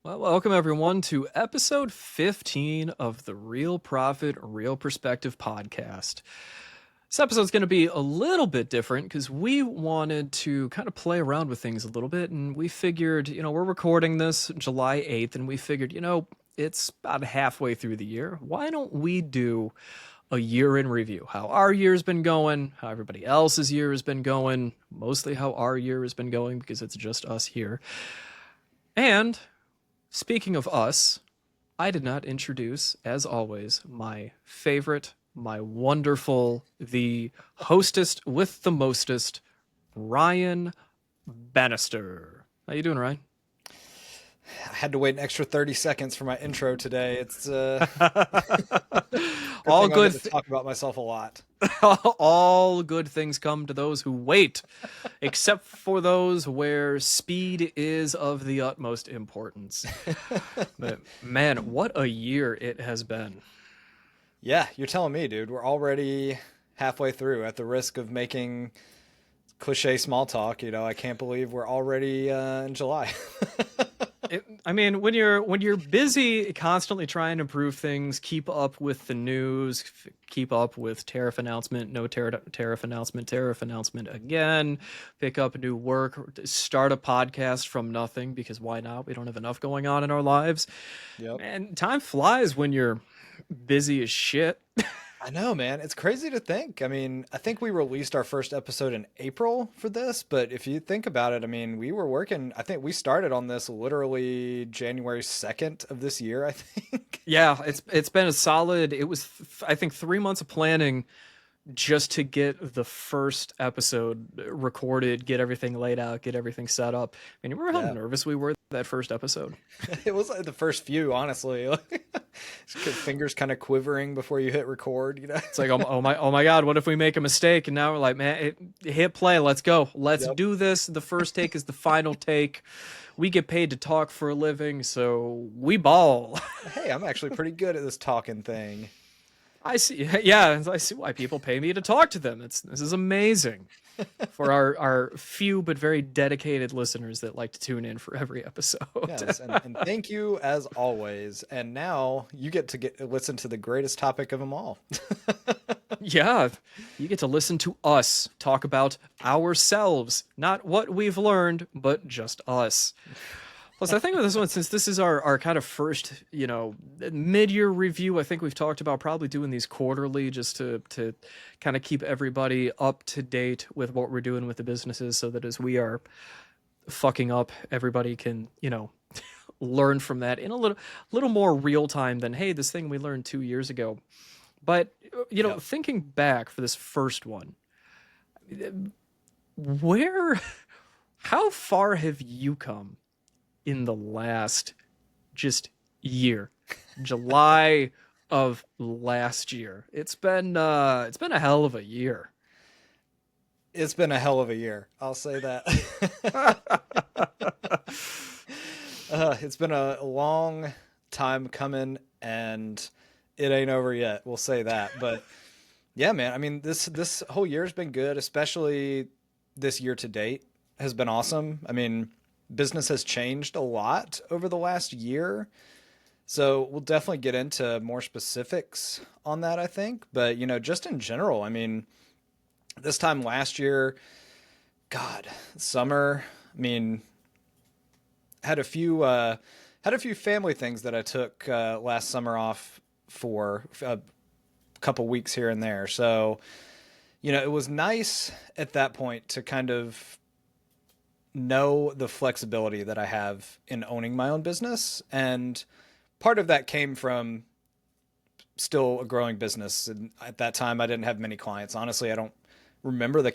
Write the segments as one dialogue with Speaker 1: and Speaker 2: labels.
Speaker 1: Well, welcome everyone to episode 15 of the Real Profit, Real Perspective podcast. This episode's going to be a little bit different because we wanted to kind of play around with things a little bit. And we figured, we're recording this July 8th, and we figured, it's about halfway through the year. Why don't we do a year in review? How our year's been going, how everybody else's year has been going, mostly how our year has been going because it's just us here. And speaking of us, I did not introduce, as always, my favorite, my wonderful, the hostess with the mostest, Ryan Bannister. How you doing, Ryan?
Speaker 2: I had to wait an extra 30 seconds for my intro today. It's good
Speaker 1: All
Speaker 2: thing I get
Speaker 1: good,
Speaker 2: to talk about myself a lot.
Speaker 1: all good things come to those who wait, except for those where speed is of the utmost importance. But man, what a year it has been.
Speaker 2: Yeah, you're telling me, dude. We're already halfway through at the risk of making cliche small talk. I can't believe we're already in July.
Speaker 1: I mean, when you're busy constantly trying to improve things, keep up with the news, keep up with tariff announcement, no tariff announcement again, pick up new work, start a podcast from nothing because why not? We don't have enough going on in our lives.
Speaker 2: Yep.
Speaker 1: Man, time flies when you're busy as shit.
Speaker 2: I know, man. It's crazy to think. I mean, I think we released our first episode in April for this, but if you think about it, I mean, we were working, I think we started on this literally January 2nd of this year, I think.
Speaker 1: Yeah, it's been a solid. It was I think 3 months of planning just to get the first episode recorded, get everything laid out, get everything set up. I mean, you remember how
Speaker 2: Yeah.
Speaker 1: nervous we were that first episode?
Speaker 2: It was like the first few, honestly. Fingers kind of quivering before you hit record.
Speaker 1: It's like, oh my God, what if we make a mistake? And now we're like, man, hit play, let's go, let's
Speaker 2: Yep.
Speaker 1: do this. The first take is the final take. We get paid to talk for a living, so we ball.
Speaker 2: Hey, I'm actually pretty good at this talking thing.
Speaker 1: I see. Yeah, I see why people pay me to talk to them. This is amazing for our few but very dedicated listeners that like to tune in for every episode.
Speaker 2: Yes, and thank you as always. And now you get to listen to the greatest topic of them all.
Speaker 1: Yeah, you get to listen to us talk about ourselves, not what we've learned, but just us. Plus, I think with this one, since this is our kind of first, mid-year review, I think we've talked about probably doing these quarterly just to kind of keep everybody up to date with what we're doing with the businesses so that as we are fucking up, everybody can, learn from that in a little more real time than, hey, this thing we learned 2 years ago. But,
Speaker 2: Yep.
Speaker 1: thinking back for this first one, where, how far have you come in the last just year? July of last year. It's been a hell of a year.
Speaker 2: It's been a hell of a year. I'll say that. It's been a long time coming, and it ain't over yet. We'll say that. But yeah, man. I mean, this whole year's been good, especially this year to date has been awesome. I mean, business has changed a lot over the last year. So we'll definitely get into more specifics on that, I think. But, just in general, I mean, this time last year, God, summer, I mean, had a few family things that I took last summer off for a couple weeks here and there. So, it was nice at that point to kind of know the flexibility that I have in owning my own business. And part of that came from still a growing business. And at that time, I didn't have many clients. Honestly, I don't remember the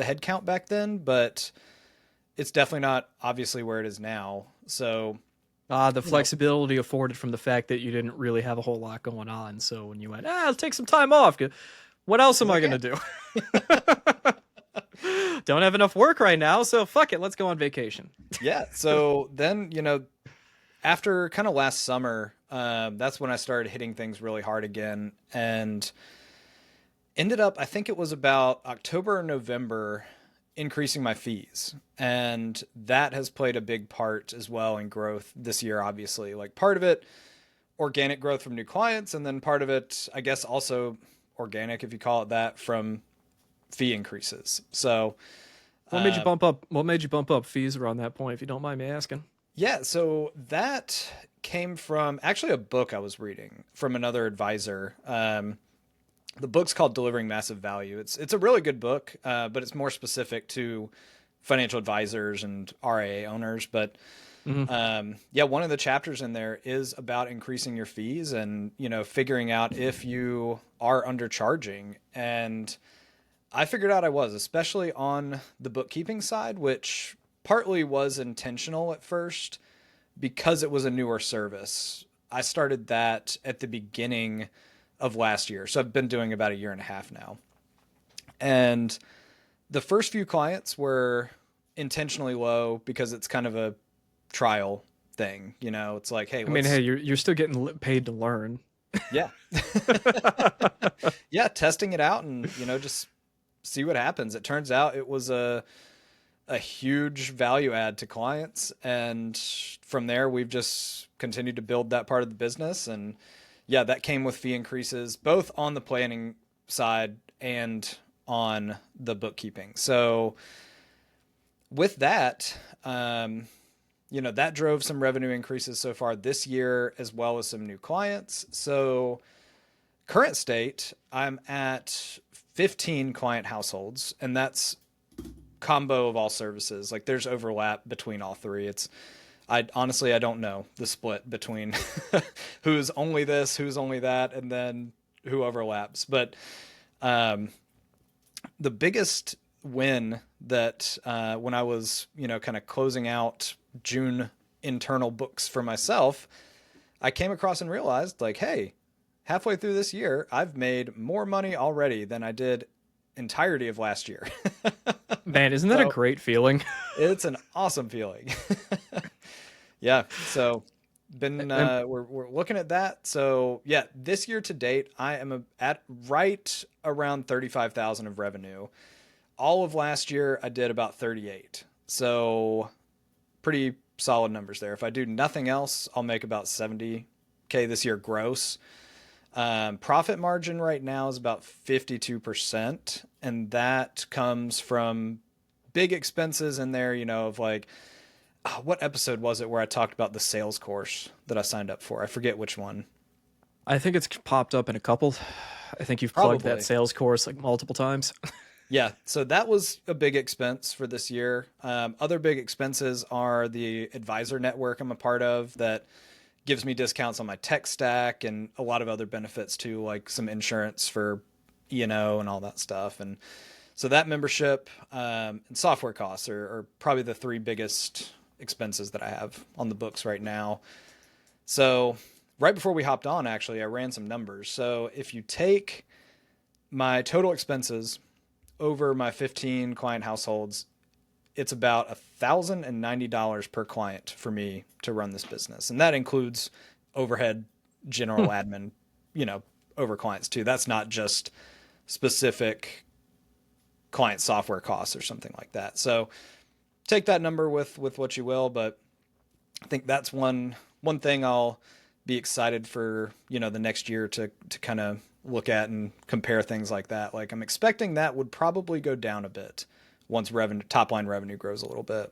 Speaker 2: head count back then, but it's definitely not obviously where it is now. So,
Speaker 1: The
Speaker 2: you know,
Speaker 1: flexibility afforded from the fact that you didn't really have a whole lot going on. So when you went, I'll take some time off. What else am
Speaker 2: well,
Speaker 1: I
Speaker 2: yeah,
Speaker 1: gonna do? Don't have enough work right now, so fuck it. Let's go on vacation.
Speaker 2: yeah. So then, after kind of last summer, that's when I started hitting things really hard again and ended up, I think it was about October or November increasing my fees. And that has played a big part as well in growth this year, obviously. Like part of it, organic growth from new clients, and then part of it, I guess, also organic, if you call it that, from fee increases. So, uh,
Speaker 1: What made you bump up fees around that point, if you don't mind me asking?
Speaker 2: yeah, so that came from actually a book I was reading from another advisor. The book's called Delivering Massive Value. It's a really good book, but it's more specific to financial advisors and RIA owners. But
Speaker 1: Hmm.
Speaker 2: yeah, one of the chapters in there is about increasing your fees and figuring out if you are undercharging. And I figured out I was, especially on the bookkeeping side, which partly was intentional at first because it was a newer service. I started that at the beginning of last year. So I've been doing about a year and a half now. And the first few clients were intentionally low because it's kind of a trial thing. It's like, hey,
Speaker 1: I mean, hey,
Speaker 2: let's,
Speaker 1: you're still getting paid to learn.
Speaker 2: yeah, yeah, testing it out and, just see what happens. It turns out it was a huge value add to clients. And from there, we've just continued to build that part of the business. And yeah, that came with fee increases, both on the planning side and on the bookkeeping. So with that, that drove some revenue increases so far this year, as well as some new clients. So current state, I'm at 15 client households, and that's combo of all services. Like there's overlap between all three. I honestly, I don't know the split between who's only this, who's only that, and then who overlaps. But um, the biggest win that when I was, kind of closing out June internal books for myself, I came across and realized like, hey, halfway through this year, I've made more money already than I did entirety of last year.
Speaker 1: Man, isn't that a
Speaker 2: So
Speaker 1: great feeling?
Speaker 2: it's an awesome feeling. Yeah. So been
Speaker 1: And
Speaker 2: we're looking at that. So yeah, this year to date, I am at right around 35,000 of revenue. All of last year, I did about 38. So pretty solid numbers there. If I do nothing else, I'll make about 70K this year gross. Profit margin right now is about 52%, and that comes from big expenses in there, of like, what episode was it where I talked about the sales course that I signed up for? I forget which one.
Speaker 1: I think it's popped up in a couple. I think you've plugged that
Speaker 2: Probably.
Speaker 1: sales course like multiple times.
Speaker 2: Yeah. So that was a big expense for this year. Other big expenses are the advisor network I'm a part of that gives me discounts on my tech stack and a lot of other benefits too, like some insurance for E&O and all that stuff. And so that membership and software costs are probably the three biggest expenses that I have on the books right now. So right before we hopped on, actually, I ran some numbers. So if you take my total expenses over my 15 client households, it's about $1,090 per client for me to run this business. And that includes overhead, general
Speaker 1: Hmm.
Speaker 2: admin, over clients too. That's not just specific client software costs or something like that. So take that number with what you will, but I think that's one thing I'll be excited for, the next year to kind of look at and compare things like that. Like I'm expecting that would probably go down a bit once revenue top line revenue grows a little bit.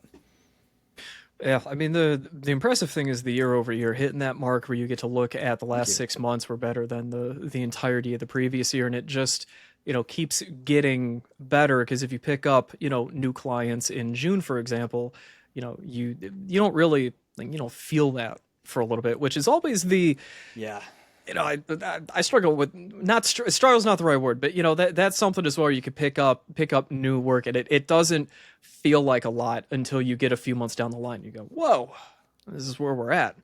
Speaker 1: Yeah, I mean the impressive thing is the year over year hitting that mark where you get to look at the
Speaker 2: Thank
Speaker 1: last
Speaker 2: you.
Speaker 1: 6 months were better than the entirety of the previous year, and it just keeps getting better because if you pick up new clients in June, for example, you don't really like, feel that for a little bit, which is always the
Speaker 2: Yeah.
Speaker 1: I struggle with not struggle's not the right word, but that's something as well. You could pick up new work, and it doesn't feel like a lot until you get a few months down the line. You go, whoa, this is where we're at.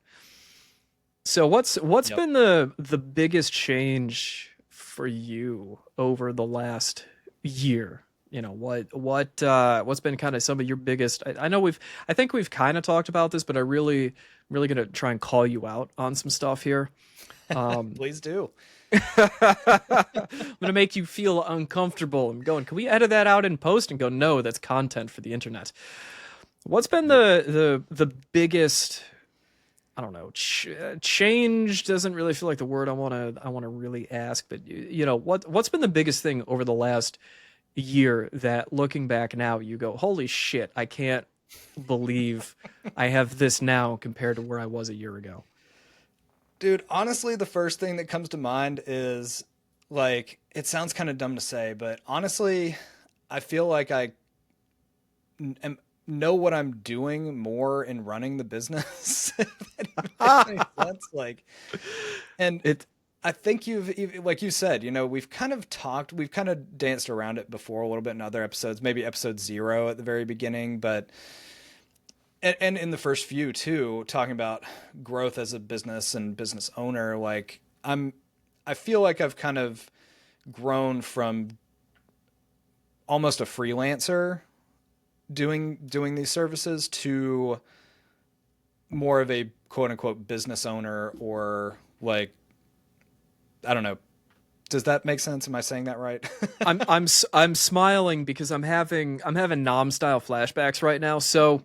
Speaker 1: So what's
Speaker 2: Yep.
Speaker 1: been the biggest change for you over the last year? What's been kind of some of your biggest? I know I think we've kind of talked about this, but I really gonna try and call you out on some stuff here. Um,
Speaker 2: Please do.
Speaker 1: I'm gonna make you feel uncomfortable. I'm going, can we edit that out in post? And go, no, that's content for the internet. What's been
Speaker 2: Yep.
Speaker 1: the biggest, I don't know, change doesn't really feel like the word I want to really ask, but what's been the biggest thing over the last year that looking back now you go, holy shit, I can't believe I have this now compared to where I was a year ago.
Speaker 2: Dude, honestly, the first thing that comes to mind is like, it sounds kind of dumb to say, but honestly, I feel like am, know what I'm doing more in running the business. If that even makes any sense. Like, and
Speaker 1: it
Speaker 2: I think like you said, we've kind of danced around it before a little bit in other episodes, maybe episode 0 at the very beginning, but and in the first few too, talking about growth as a business and business owner, like I feel like I've kind of grown from almost a freelancer doing these services to more of a quote unquote business owner, or like, I don't know. Does that make sense? Am I saying that right?
Speaker 1: I'm smiling because I'm having Nom style flashbacks right now. So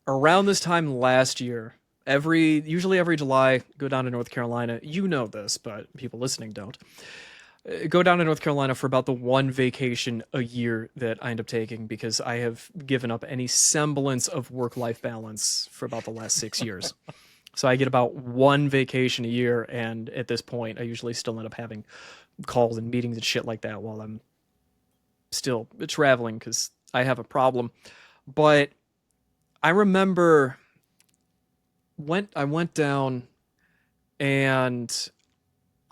Speaker 1: around this time last year, usually every July, go down to North Carolina. You know this, but people listening don't. Go down to North Carolina for about the one vacation a year that I end up taking because I have given up any semblance of work life balance for about the last 6 years. So I get about one vacation a year, and at this point, I usually still end up having calls and meetings and shit like that while I'm still traveling because I have a problem. But I remember when I went down, and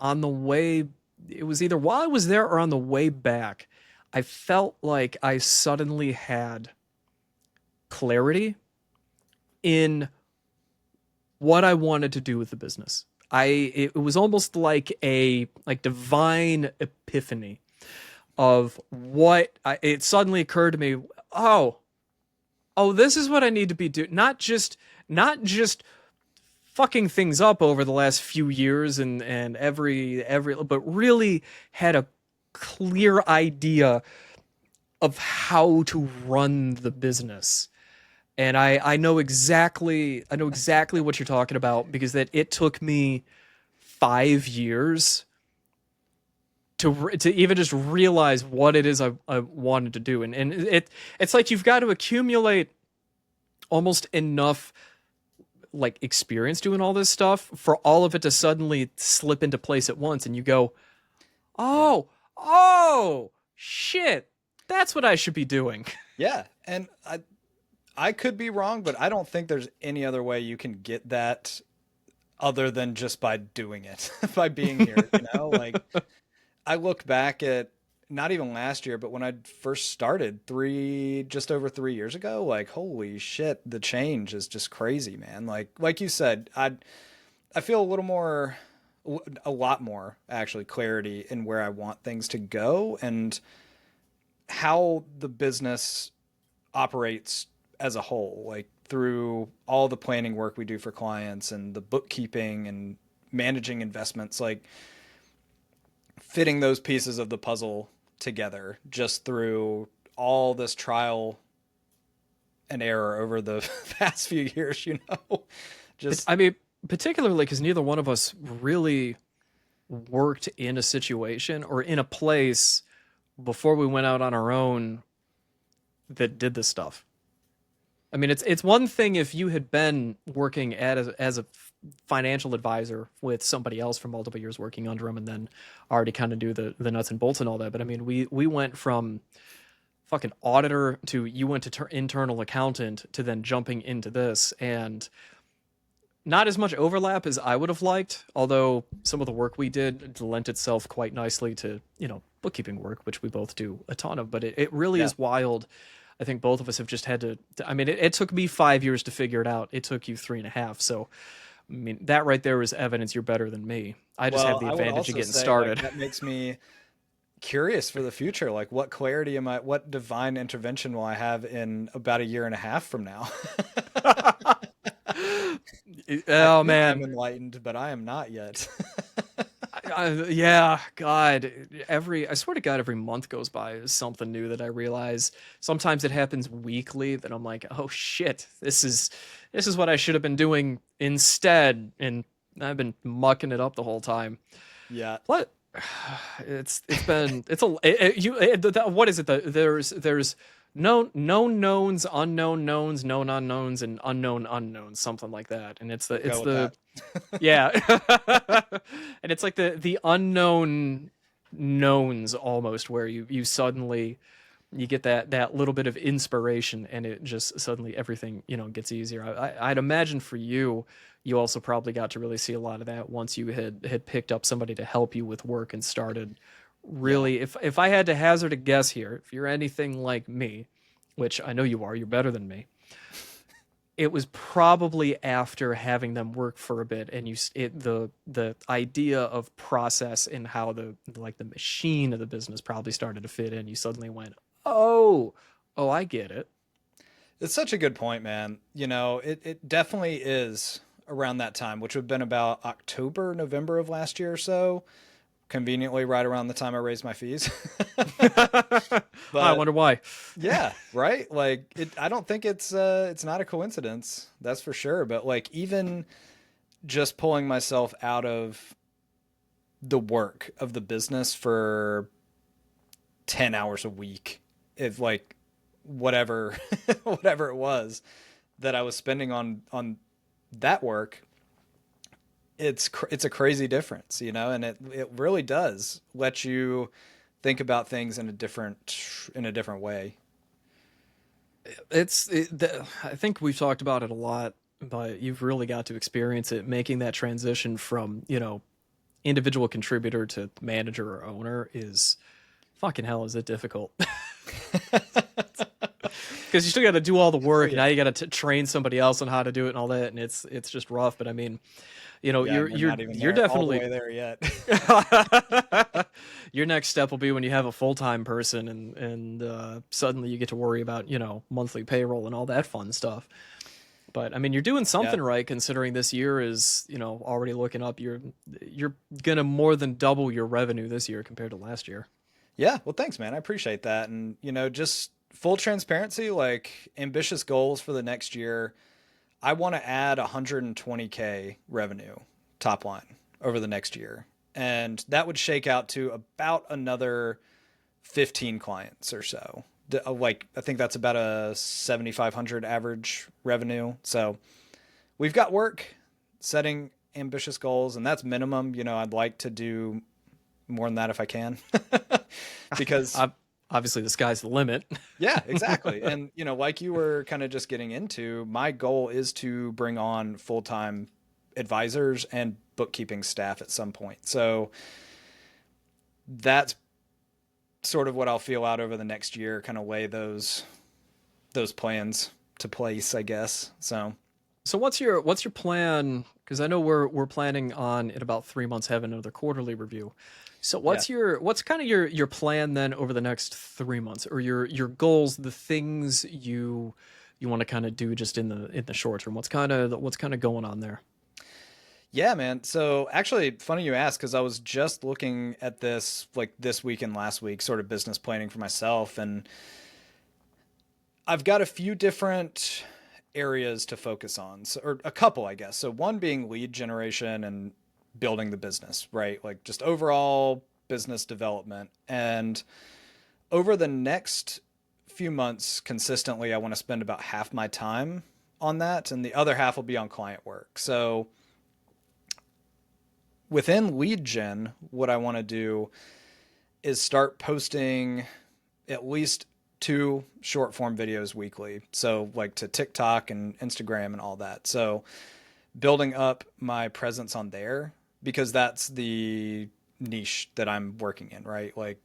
Speaker 1: on the way, it was either while I was there or on the way back, I felt like I suddenly had clarity in what I wanted to do with the business. It was almost like a divine epiphany of it suddenly occurred to me, oh, this is what I need to be doing. Not just fucking things up over the last few years and every but really had a clear idea of how to run the business. And I know exactly what you're talking about because that it took me 5 years to even just realize what it is I wanted to do. And it's like you've got to accumulate almost enough like experience doing all this stuff for all of it to suddenly slip into place at once, and you go,
Speaker 2: Yeah.
Speaker 1: oh shit, that's what I should be doing.
Speaker 2: Yeah. And I could be wrong, but I don't think there's any other way you can get that other than just by doing it, by being here, Like, I look back at not even last year, but when I first started just over 3 years ago, like, holy shit, the change is just crazy, man. Like you said, I feel a lot more actually clarity in where I want things to go and how the business operates as a whole, like through all the planning work we do for clients and the bookkeeping and managing investments, like fitting those pieces of the puzzle together just through all this trial and error over the past few years, just
Speaker 1: I mean, particularly because neither one of us really worked in a situation or in a place before we went out on our own that did this stuff. I mean, it's one thing if you had been working as a financial advisor with somebody else for multiple years working under them and then already kind of do the nuts and bolts and all that. But I mean, we went from fucking auditor to you went to internal accountant to then jumping into this, and not as much overlap as I would have liked, although some of the work we did lent itself quite nicely to, bookkeeping work, which we both do a ton of. But it really
Speaker 2: yeah.
Speaker 1: is wild. I think both of us have just had I mean, it took me 5 years to figure it out. It took you 3.5. So, I mean, that right there is evidence you're better than me. I just have
Speaker 2: Well,
Speaker 1: the
Speaker 2: I would
Speaker 1: advantage of
Speaker 2: also
Speaker 1: getting
Speaker 2: say, like,
Speaker 1: started.
Speaker 2: that makes me curious for the future. Like, what divine intervention will I have in about a year and a half from now? I
Speaker 1: Oh,
Speaker 2: think I'm
Speaker 1: man.
Speaker 2: enlightened, but I am not yet.
Speaker 1: Yeah, God, I swear to God, every month goes by is something new that I realize. Sometimes it happens weekly that I'm like, oh shit, this is what I should have been doing instead, and I've been mucking it up the whole time.
Speaker 2: Yeah.
Speaker 1: What? It's been it's a it, you it, what is it? There's known knowns, unknown knowns, known unknowns, and unknown unknowns, something like that. And
Speaker 2: We'll
Speaker 1: it's
Speaker 2: go with
Speaker 1: the
Speaker 2: that.
Speaker 1: yeah, and it's like the unknown knowns almost, where you suddenly you get that little bit of inspiration, and it just suddenly everything gets easier. I'd imagine for you, you also probably got to really see a lot of that once you had picked up somebody to help you with work and started
Speaker 2: Yeah.
Speaker 1: really. If I had to hazard a guess here, if you're anything like me, which I know you are, you're better than me, it was probably after having them work for a bit, and the idea of process and how the machine of the business probably started to fit in. You suddenly went, oh, I get it.
Speaker 2: It's such a good point, man. It definitely is around that time, which would have been about October, November of last year or so. Conveniently, right around the time I raised my fees.
Speaker 1: I
Speaker 2: But
Speaker 1: wonder why.
Speaker 2: yeah, right? Like I don't think it's not a coincidence. That's for sure. But like even just pulling myself out of the work of the business for 10 hours a week, if like whatever whatever it was that I was spending on that work, it's a crazy difference, and it really does let you think about things in a different way.
Speaker 1: I think we've talked about it a lot, but you've really got to experience it, making that transition from individual contributor to manager or owner is fucking hell, is it difficult. Because you still got to do all the
Speaker 2: Oh
Speaker 1: work. Now
Speaker 2: yeah.
Speaker 1: you got to train somebody else on how to do it and all that, and it's just rough. But I mean,
Speaker 2: Yeah, and
Speaker 1: you're
Speaker 2: we're
Speaker 1: you're
Speaker 2: not even
Speaker 1: you're
Speaker 2: there all the
Speaker 1: definitely
Speaker 2: way there yet.
Speaker 1: your next step will be when you have a full time person, and suddenly you get to worry about monthly payroll and all that fun stuff. But I mean, you're doing
Speaker 2: Yeah.
Speaker 1: something right considering this year is already looking up. You're gonna more than double your revenue this year compared to last year.
Speaker 2: Yeah, well thanks man. I appreciate that. And just full transparency, like ambitious goals for the next year. I want to add 120K revenue top line over the next year. And that would shake out to about another 15 clients or so. Like I think that's about a 7,500 average revenue. So we've got work setting ambitious goals, and that's minimum. I'd like to do more than that if I can, because
Speaker 1: I, Obviously, the sky's the limit.
Speaker 2: yeah, exactly. And like you were kind of just getting into, my goal is to bring on full-time advisors and bookkeeping staff at some point. So that's sort of what I'll feel out over the next year, kind of lay those plans to place, I guess. So
Speaker 1: So what's your plan? Because I know we're planning on in about 3 months having another quarterly review. So
Speaker 2: yeah.
Speaker 1: what's kind of your plan then over the next 3 months, or your goals, the things you want to kind of do just in the short term? What's kind of going on there?
Speaker 2: Yeah, man. So actually, funny you ask, because I was just looking at this like this week and last week, sort of business planning for myself, and I've got a few different areas to focus on, so, or a couple, I guess. So one being lead generation and building the business, right? Like just overall business development. And over the next few months, consistently, I want to spend about half my time on that, and the other half will be on client work. So within lead gen, what I want to do is start posting at least two short form videos weekly. So, like to TikTok and Instagram and all that. So, building up my presence on there, because that's the niche that I'm working in, right? Like,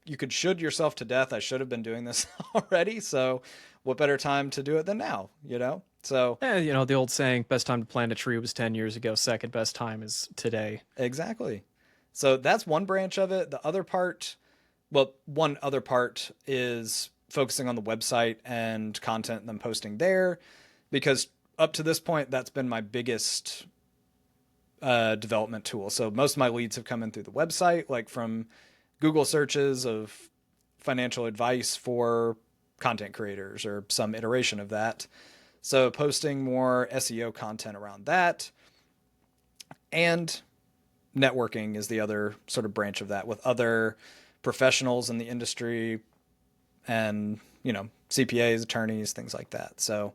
Speaker 2: you could should yourself to death. I should have been doing this already. So, what better time to do it than now? So,
Speaker 1: The old saying, best time to plant a tree was 10 years ago. Second best time is today.
Speaker 2: exactly. So, that's one branch of it. One other part is focusing on the website and content and then posting there, because up to this point, that's been my biggest development tool. So most of my leads have come in through the website, like from Google searches of financial advice for content creators or some iteration of that. So posting more SEO content around that, and networking is the other sort of branch of that with other professionals in the industry and, CPAs, attorneys, things like that. So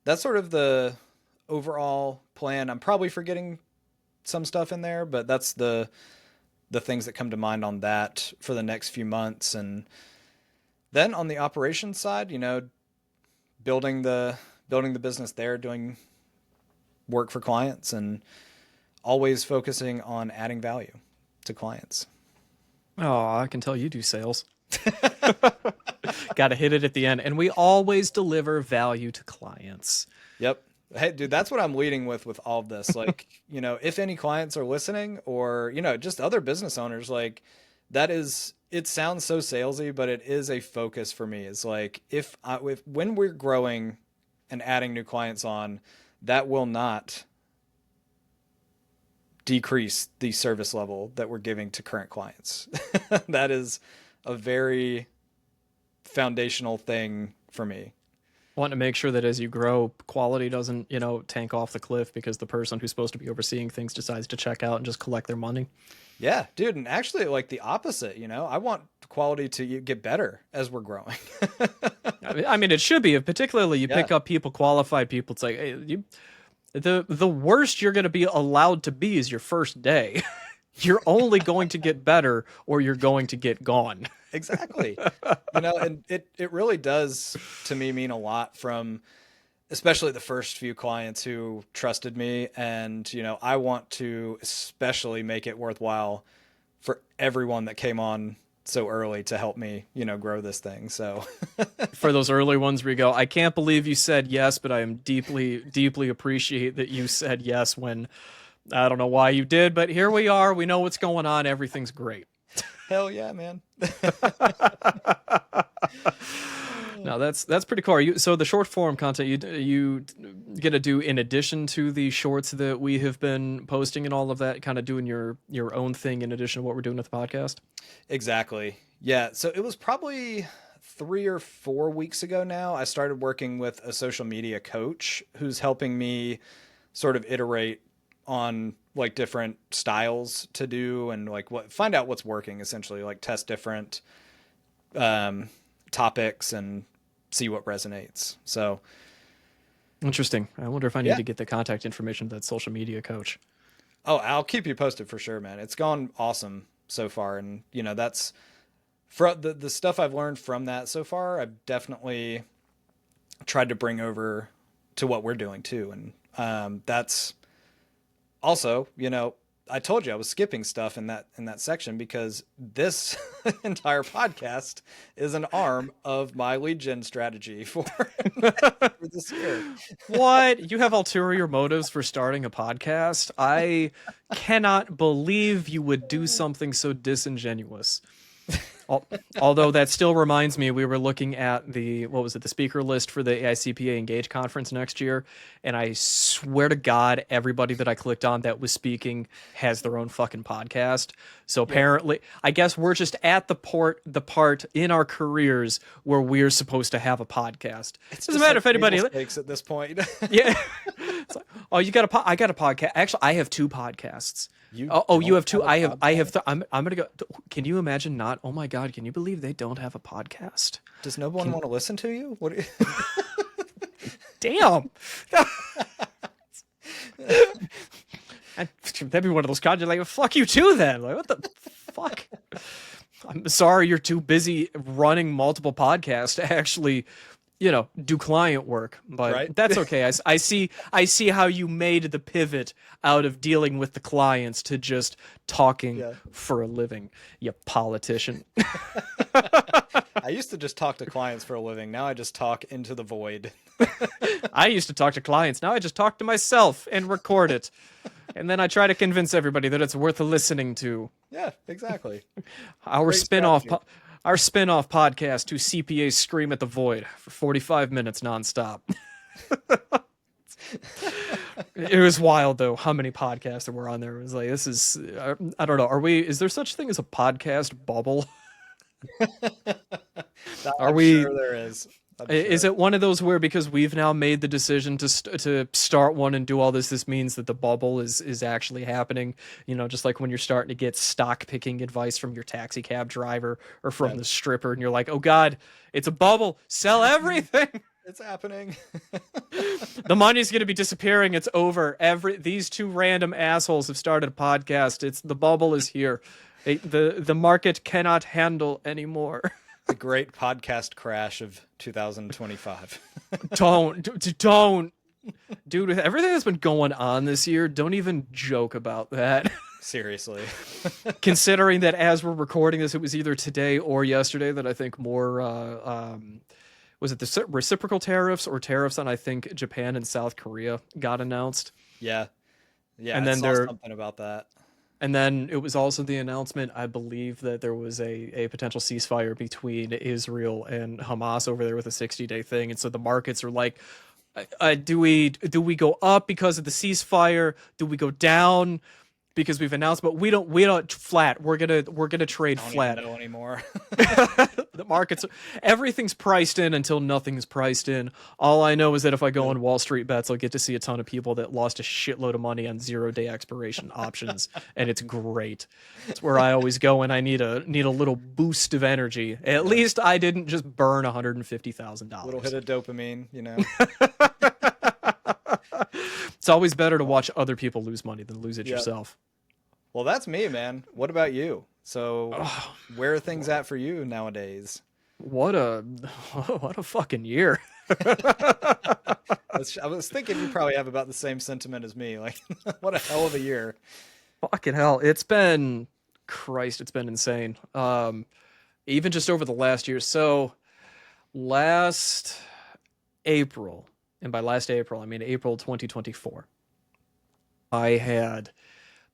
Speaker 2: that's sort of the overall plan. I'm probably forgetting some stuff in there, but that's the things that come to mind on that for the next few months. And then on the operations side, building the business there, doing work for clients, and always focusing on adding value to clients.
Speaker 1: Oh, I can tell you do sales. Got to hit it at the end. And we always deliver value to clients.
Speaker 2: Yep. Hey, dude, that's what I'm leading with all of this. Like, if any clients are listening, or, just other business owners, like, it sounds so salesy, but it is a focus for me. It's like, when we're growing and adding new clients on, that will not decrease the service level that we're giving to current clients. That is a very foundational thing for me.
Speaker 1: Want to make sure that as you grow, quality doesn't, tank off the cliff because the person who's supposed to be overseeing things decides to check out and just collect their money.
Speaker 2: Yeah, dude. And actually, like, the opposite, I want quality to get better as we're growing.
Speaker 1: I mean, it should be. If particularly you pick up people, qualified people, it's like, hey, the worst you're going to be allowed to be is your first day. You're only going to get better, or you're going to get gone.
Speaker 2: Exactly. And it really does, to me, mean a lot, from especially the first few clients who trusted me. And, I want to especially make it worthwhile for everyone that came on so early to help me, grow this thing. So
Speaker 1: for those early ones where you go, I can't believe you said yes, but I am deeply, deeply appreciate that you said yes when I don't know why you did, but here we are. We know what's going on. Everything's great.
Speaker 2: Hell yeah, man.
Speaker 1: No, that's pretty cool. So the short form content you gonna do in addition to the shorts that we have been posting and all of that, kind of doing your own thing in addition to what we're doing with the podcast?
Speaker 2: Exactly. Yeah. So it was probably 3 or 4 weeks ago now, I started working with a social media coach who's helping me sort of iterate on, like, different styles to do, and, like, find out what's working, essentially, like, test different topics and see what resonates. So
Speaker 1: interesting. I wonder if I need to get the contact information of that social media coach.
Speaker 2: Oh, I'll keep you posted for sure, man. It's gone awesome so far. And, that's for the stuff I've learned from that so far, I've definitely tried to bring over to what we're doing too. And that's also, I told you I was skipping stuff in that section because this entire podcast is an arm of my lead gen strategy for this year.
Speaker 1: What? You have ulterior motives for starting a podcast? I cannot believe you would do something so disingenuous. Although that still reminds me, we were looking at the speaker list for the AICPA Engage conference next year, and I swear to God, everybody that I clicked on that was speaking has their own fucking podcast. So apparently, I guess we're just at the part in our careers where we're supposed to have a podcast. It doesn't matter if anybody
Speaker 2: takes at this point.
Speaker 1: Yeah. It's like, oh, I got a podcast. Actually, I have 2 podcasts. You have 2. I have. I'm gonna go. Can you imagine not? Oh my God! Can you believe they don't have a podcast?
Speaker 2: Does no one want to listen to you? What?
Speaker 1: Damn. That'd be one of those content like, fuck you too. Then, like, what the fuck? I'm sorry, you're too busy running multiple podcasts to actually, do client work, but that's okay. I see how you made the pivot out of dealing with the clients to just talking for a living, you politician.
Speaker 2: I used to just talk to clients for a living. Now I just talk into the void.
Speaker 1: I used to talk to clients. Now I just talk to myself and record it. And then I try to convince everybody that it's worth listening to.
Speaker 2: Yeah, exactly.
Speaker 1: Our spin-off podcast, 2 CPAs scream at the void for 45 minutes nonstop. It was wild though how many podcasts there were on there. It was like, this is I don't know. Is there such thing as a podcast bubble? Are
Speaker 2: I'm
Speaker 1: we
Speaker 2: sure there is. I'm
Speaker 1: is
Speaker 2: sure.
Speaker 1: it one of those where because we've now made the decision to start one and do all this means that the bubble is actually happening? You know, just like when you're starting to get stock picking advice from your taxi cab driver or from
Speaker 2: Yep.
Speaker 1: the stripper and you're like, "Oh god, it's a bubble.
Speaker 2: It's
Speaker 1: Sell
Speaker 2: happening.
Speaker 1: everything."
Speaker 2: It's happening.
Speaker 1: The money's going to be disappearing. It's over. These two random assholes have started a podcast. It's the bubble is here. The market cannot handle anymore.
Speaker 2: The great podcast crash of 2025.
Speaker 1: Don't, dude. With everything that's been going on this year, don't even joke about that.
Speaker 2: Seriously.
Speaker 1: Considering that as we're recording this, it was either today or yesterday that I think more was it the reciprocal tariffs or tariffs on I think Japan and South Korea got announced.
Speaker 2: Yeah. Yeah,
Speaker 1: And
Speaker 2: I
Speaker 1: then
Speaker 2: saw
Speaker 1: there
Speaker 2: something about that.
Speaker 1: And then it was also the announcement, I believe, that there was a potential ceasefire between Israel and Hamas over there with a 60-day thing. And so the markets are like, do we go up because of the ceasefire? Do we go down because we've announced? But we don't flat. We're gonna trade
Speaker 2: I don't even
Speaker 1: flat.
Speaker 2: know anymore.
Speaker 1: The markets, everything's priced in until nothing's priced in. All I know is that if I go on Wall Street bets, I'll get to see a ton of people that lost a shitload of money on 0-day expiration options, and it's great. It's where I always go when I need a little boost of energy. At least I didn't just burn
Speaker 2: Little hit
Speaker 1: $150,000.
Speaker 2: of dopamine, you know.
Speaker 1: It's always better to watch other people lose money than lose it
Speaker 2: Yeah.
Speaker 1: yourself.
Speaker 2: Well, that's me, man. What about you? So,
Speaker 1: Oh,
Speaker 2: where are things at for you nowadays?
Speaker 1: what a what a fucking year.
Speaker 2: I was thinking you probably have about the same sentiment as me. Like, what a hell of a year.
Speaker 1: Fucking hell. It's been Christ, it's been insane. Even just over the last year. So last April, and by last April, I mean April 2024, I had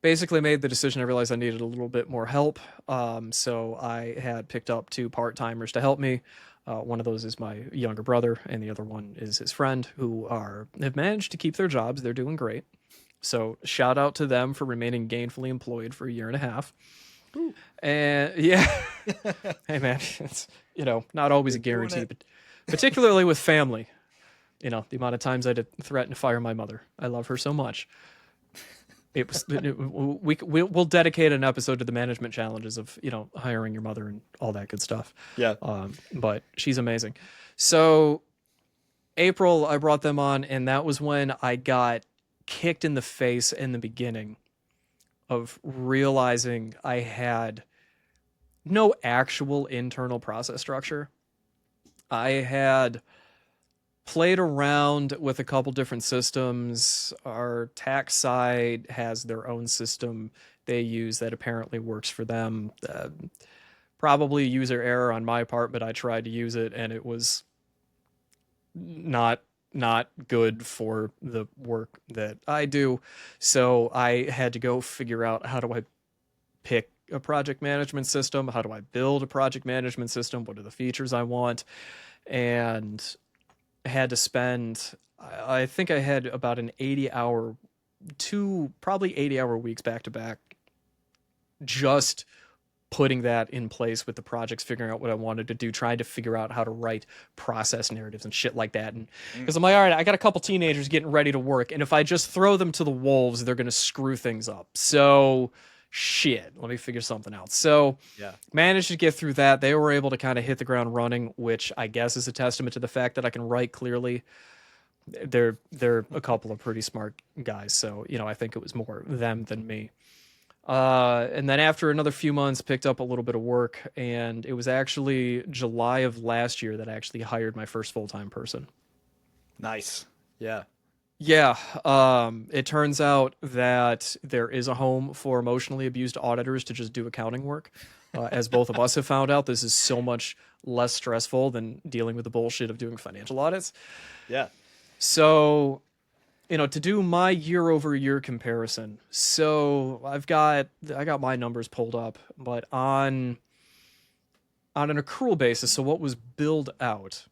Speaker 1: basically made the decision. I realized I needed a little bit more help. So I had picked up two part-timers to help me. One of those is my younger brother, and the other one is his friend, who have managed to keep their jobs. They're doing great. So shout out to them for remaining gainfully employed for a year and a half.
Speaker 2: Ooh.
Speaker 1: And yeah, hey man, it's not always a
Speaker 2: You're doing
Speaker 1: guarantee,
Speaker 2: it.
Speaker 1: but particularly with family. The amount of times I did threaten to fire my mother. I love her so much. It was we'll dedicate an episode to the management challenges of hiring your mother and all that good stuff.
Speaker 2: Yeah.
Speaker 1: But she's amazing. So April, I brought them on, and that was when I got kicked in the face in the beginning of realizing I had no actual internal process structure. I had played around with a couple different systems. Our tax side has their own system they use that apparently works for them. Probably user error on my part, but I tried to use it and it was not good for the work that I do. So I had to go figure out, how do I pick a project management system? How do I build a project management system? What are the features I want? And had to spend, I think I had about an 80-hour, probably 80-hour weeks back to back, just putting that in place with the projects, figuring out what I wanted to do, trying to figure out how to write process narratives and shit like that. And because I'm like, all right, I got a couple teenagers getting ready to work, and if I just throw them to the wolves, they're going to screw things up. So shit, let me figure something out. So
Speaker 2: Yeah.
Speaker 1: managed to get through that. They were able to kind of hit the ground running, which I guess is a testament to the fact that I can write clearly. They're a couple of pretty smart guys, so I think it was more them than me. And then after another few months, picked up a little bit of work, and it was actually July of last year that I actually hired my first full-time person.
Speaker 2: Nice. Yeah.
Speaker 1: Yeah, it turns out that there is a home for emotionally abused auditors to just do accounting work. As both of us have found out, this is so much less stressful than dealing with the bullshit of doing financial audits.
Speaker 2: Yeah.
Speaker 1: So, to do my year-over-year comparison, so I got my numbers pulled up, but on an accrual basis, so what was billed out,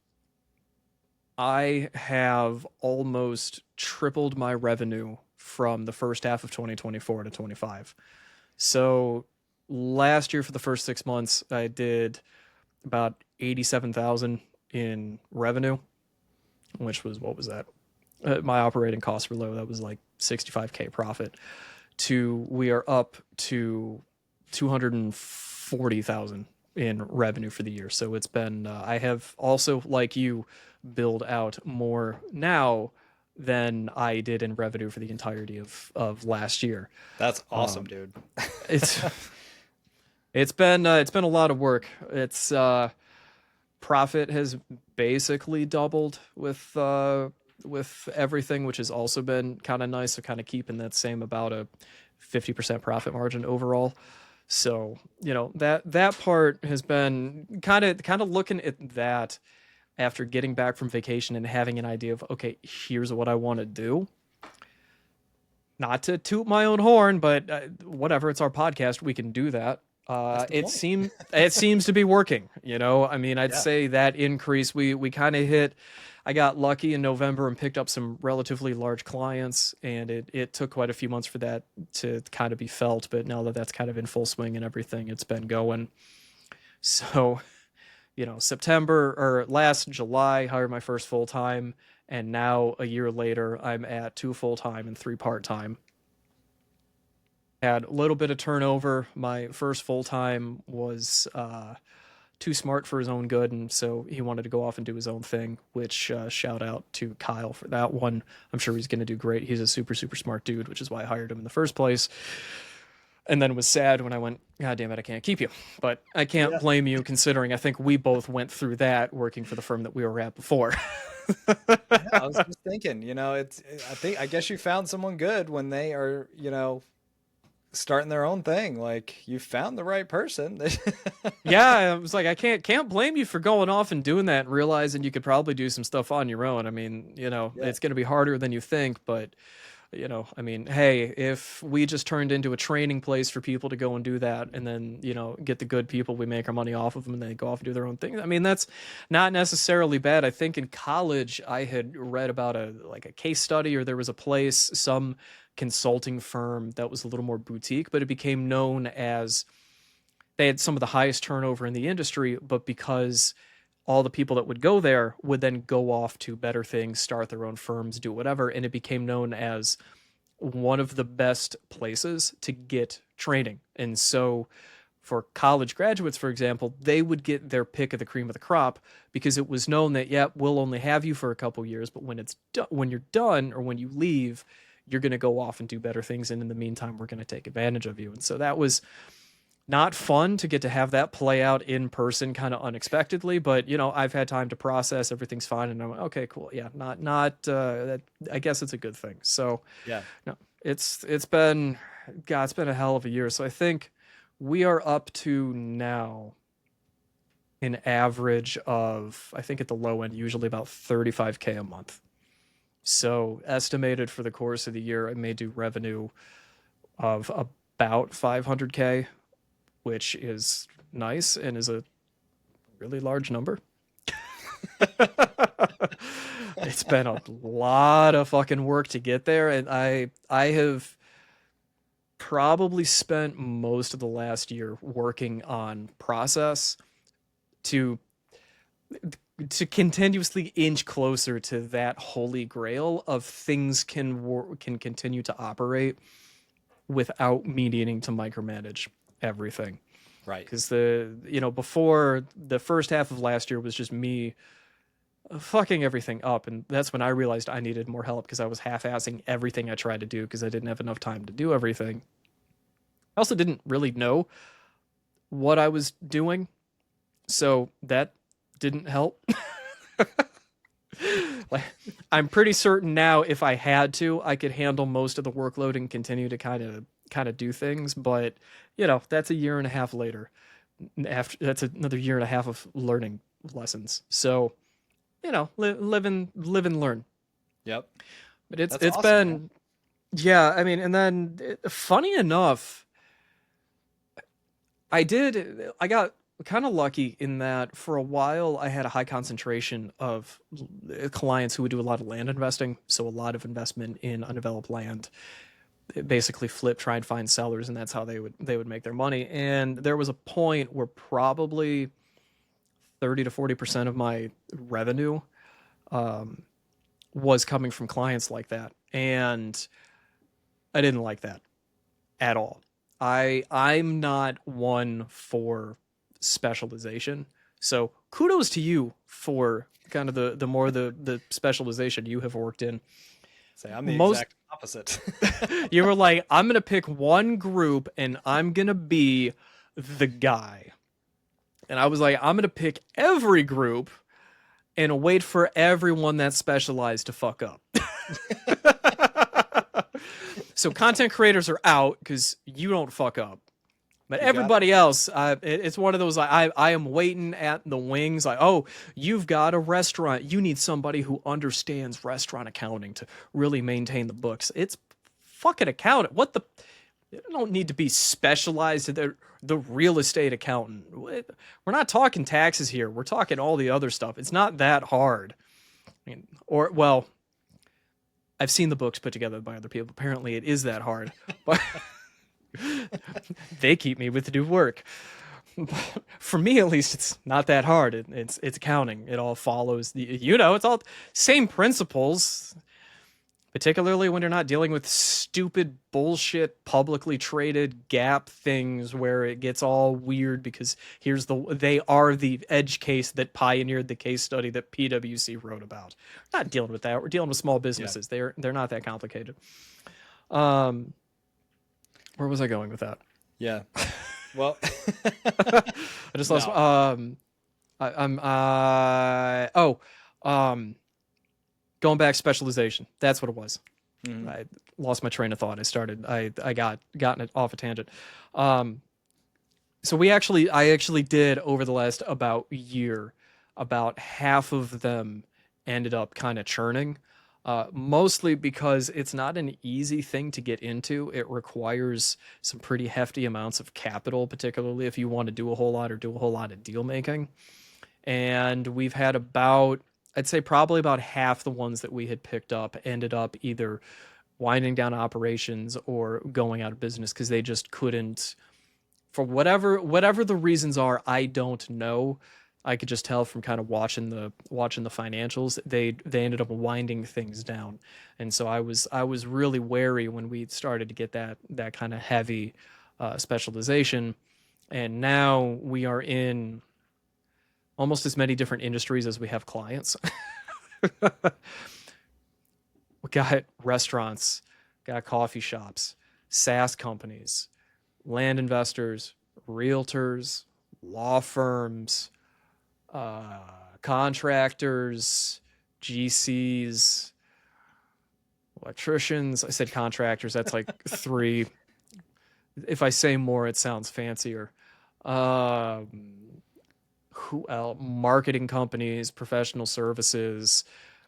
Speaker 1: I have almost tripled my revenue from the first half of 2024 to 25. So last year for the first 6 months, I did about 87,000 in revenue, which was, what was that? My operating costs were low. That was like 65K profit. We are up to 240,000 in revenue for the year. So it's been, I have also, like you, build out more now than I did in revenue for the entirety of last year.
Speaker 2: That's awesome,
Speaker 1: Um,
Speaker 2: dude.
Speaker 1: it's it's been a lot of work. It's profit has basically doubled with everything, which has also been kind of nice. So kind of keeping that same about a 50% profit margin overall. So, that part has been kind of looking at that after getting back from vacation and having an idea of, okay, here's what I want to do. Not to toot my own horn, but whatever, it's our podcast, we can do that.
Speaker 2: That's the point.
Speaker 1: It seems to be working. I mean, I'd
Speaker 2: Yeah.
Speaker 1: say that increase we kind of hit. I got lucky in November and picked up some relatively large clients, and it took quite a few months for that to kind of be felt. But now that that's kind of in full swing and everything, it's been going. So, September or last July, hired my first full time, and now a year later, I'm at 2 full time and 3 part time. Had a little bit of turnover. My first full time was too smart for his own good, and so he wanted to go off and do his own thing. Which shout out to Kyle for that one. I'm sure he's going to do great. He's a super super smart dude, which is why I hired him in the first place. And then was sad when I went, God damn it, I can't keep you. But I can't
Speaker 2: Yeah.
Speaker 1: blame you, considering I think we both went through that working for the firm that we were at before.
Speaker 2: Yeah, I was just thinking, I guess you found someone good when they are, starting their own thing. Like you found the right person.
Speaker 1: Yeah, I was like, I can't blame you for going off and doing that and realizing you could probably do some stuff on your own. I mean,
Speaker 2: Yeah.
Speaker 1: it's going to be harder than you think, but I mean, hey, if we just turned into a training place for people to go and do that and then, get the good people, we make our money off of them and they go off and do their own thing. I mean, that's not necessarily bad. I think in college I had read about a case study, or there was a place, some consulting firm that was a little more boutique, but it became known as they had some of the highest turnover in the industry, but because all the people that would go there would then go off to better things, start their own firms, do whatever, and it became known as one of the best places to get training. And so for college graduates, for example, they would get their pick of the cream of the crop because it was known that, yeah, we'll only have you for a couple years, but when you're done or when you leave, you're going to go off and do better things, and in the meantime, we're going to take advantage of you. And so that was not fun to get to have that play out in person kind of unexpectedly, but I've had time to process, everything's fine, and I'm like, okay, cool. Yeah, not that, I guess it's a good thing. So
Speaker 2: Yeah.
Speaker 1: no, it's been, God, it's been a hell of a year. So I think we are up to now an average of, I think at the low end, usually about 35K a month. So estimated for the course of the year, I may do revenue of about 500K, which is nice and is a really large number. It's been a lot of fucking work to get there, and I have probably spent most of the last year working on process to continuously inch closer to that holy grail of things can continue to operate without me needing to micromanage everything.
Speaker 2: Right.
Speaker 1: Because before, the first half of last year was just me fucking everything up, and that's when I realized I needed more help because I was half-assing everything I tried to do because I didn't have enough time to do everything. I also didn't really know what I was doing, so that didn't help. Like, I'm pretty certain now if I had to, I could handle most of the workload and continue to kind of do things, but that's a year and a half later. That's another year and a half of learning lessons. So, live and learn.
Speaker 2: Yep.
Speaker 1: But it's
Speaker 2: That's
Speaker 1: it's
Speaker 2: awesome, man.
Speaker 1: been, yeah, I mean, and then funny enough, I got kind of lucky in that for a while I had a high concentration of clients who would do a lot of land investing, so a lot of investment in undeveloped land. Basically flip, try and find sellers, and that's how they would make their money. And there was a point where probably 30 to 40% of my revenue was coming from clients like that, and I didn't like that at all. I'm not one for specialization. So kudos to you for kind of the more the specialization you have worked in.
Speaker 2: Say I'm the
Speaker 1: Most
Speaker 2: exact opposite.
Speaker 1: you were like, I'm gonna pick one group and I'm gonna be the guy. And I was like, I'm gonna pick every group and wait for everyone that's specialized to fuck up. So content creators are out because you don't fuck up. But
Speaker 2: You got it.
Speaker 1: everybody else, it's one of those. I am waiting at the wings. Like, oh, you've got a restaurant. You need somebody who understands restaurant accounting to really maintain the books. It's fucking accountant. What the? You don't need to be specialized. The real estate accountant. We're not talking taxes here. We're talking all the other stuff. It's not that hard. I mean, or well, I've seen the books put together by other people. Apparently, it is that hard, but they keep me with the new work. For me, at least, it's not that hard. It's accounting. It all follows it's all same principles. Particularly when you're not dealing with stupid bullshit publicly traded gap things where it gets all weird because they are the edge case that pioneered the case study that PwC wrote about. We're not dealing with that. We're dealing with small businesses.
Speaker 2: Yeah.
Speaker 1: They're not that complicated. Where was I going with that?
Speaker 2: Yeah. Well,
Speaker 1: I just lost.
Speaker 2: no.
Speaker 1: Going back specialization. That's what it was.
Speaker 2: Mhm.
Speaker 1: I lost my train of thought. I gotten it off a tangent. So I actually did over the last about year, about half of them ended up kind of churning. Mostly because it's not an easy thing to get into. It requires some pretty hefty amounts of capital, particularly if you want to do a whole lot or do a whole lot of deal making. And we've had I'd say probably about half the ones that we had picked up ended up either winding down operations or going out of business because they just couldn't, for whatever the reasons are. I don't know. I could just tell from kind of watching the financials. They ended up winding things down, and so I was really wary when we started to get that kind of heavy specialization, and now we are in almost as many different industries as we have clients. We got restaurants, got coffee shops, SaaS companies, land investors, realtors, law firms, contractors, GCs, electricians. I said contractors. That's like three. If I say more, it sounds fancier. Who else? Marketing companies, professional services,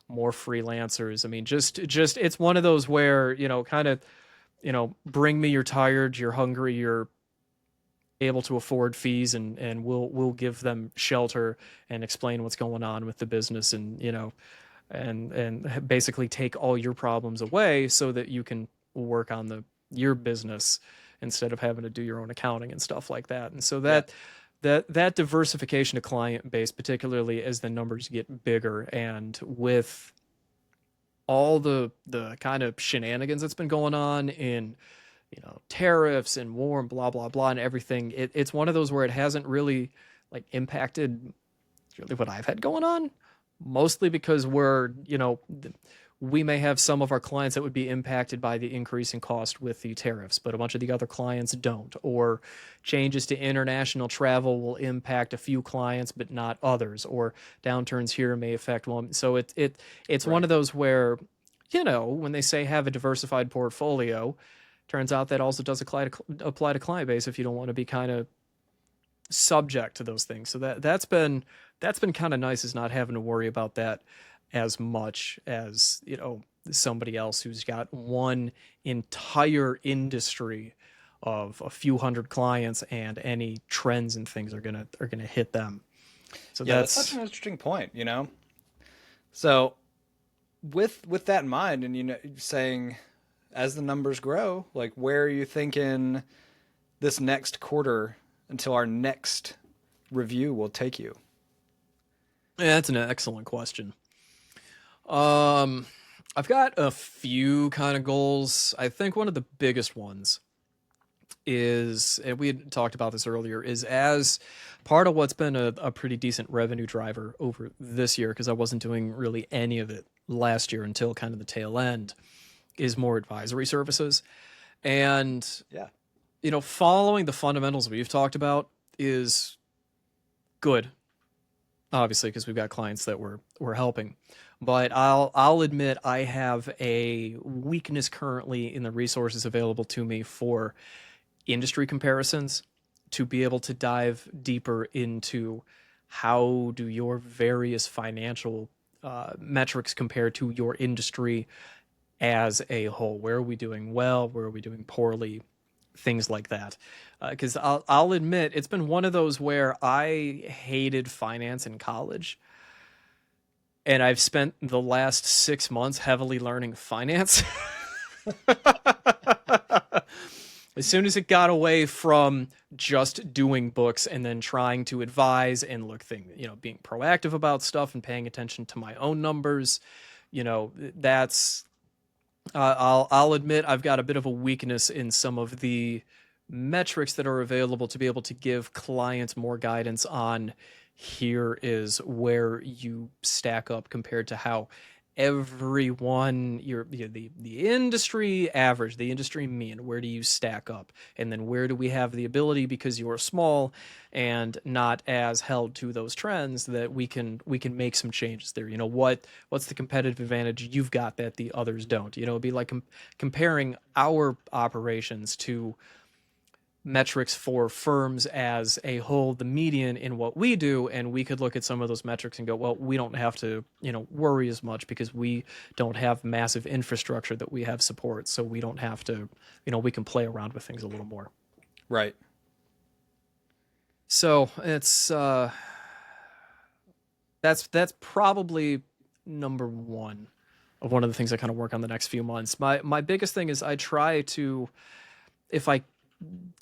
Speaker 1: more freelancers. I mean, just it's one of those where, kind of, bring me, you're tired, you're hungry, you're able to afford fees, and we'll give them shelter and explain what's going on with the business, and and basically take all your problems away so that you can work on your business instead of having to do your own accounting and stuff like that. And so
Speaker 2: Yeah.
Speaker 1: that diversification of client base, particularly as the numbers get bigger, and with all the kind of shenanigans that's been going on in tariffs and war and blah blah blah and everything, it's one of those where it hasn't really like impacted really what I've had going on, mostly because we may have some of our clients that would be impacted by the increase in cost with the tariffs, but a bunch of the other clients don't. Or changes to international travel will impact a few clients, but not others. Or downturns here may affect one. So it's one
Speaker 2: Right.
Speaker 1: of those where, when they say have a diversified portfolio, turns out that also does apply to client base if you don't want to be kind of subject to those things. So that's been kind of nice, is not having to worry about that as much as somebody else who's got one entire industry of a few hundred clients, and any trends and things are gonna hit them. So
Speaker 2: Yeah, that's such
Speaker 1: that's
Speaker 2: an interesting point, you know? So with that in mind, and you know, saying as the numbers grow, like where are you thinking this next quarter until our next review will take you?
Speaker 1: yeah, that's an excellent question. Um, I've got a few kind of goals. I think one of the biggest ones is, and we had talked about this earlier, is as part of what's been a pretty decent revenue driver over this year, because I wasn't doing really any of it last year until kind of the tail end, is more advisory services. And,
Speaker 2: Yeah.
Speaker 1: following the fundamentals we've talked about is good, obviously, because we've got clients that we're helping. But I'll admit I have a weakness currently in the resources available to me for industry comparisons, to be able to dive deeper into how do your various financial metrics compare to your industry as a whole. Where are we doing well? Where are we doing poorly? Things like that. Because I'll admit it's been one of those where I hated finance in college, and I've spent the last 6 months heavily learning finance. As soon as it got away from just doing books and then trying to advise and being proactive about stuff and paying attention to my own numbers, that's I'll admit I've got a bit of a weakness in some of the metrics that are available to be able to give clients more guidance on, here is where you stack up compared to how everyone, the industry average, the industry mean, where do you stack up, and then where do we have the ability, because you're small and not as held to those trends, that we can make some changes there. What's the competitive advantage you've got that the others don't? It'd be like comparing our operations to metrics for firms as a whole, the median in what we do, and we could look at some of those metrics and go, well, we don't have to, worry as much because we don't have massive infrastructure that we have support, so we don't have to, we can play around with things a little more.
Speaker 2: Right.
Speaker 1: So it's that's probably number one of one of the things I kind of work on the next few months. My biggest thing is I try to, if I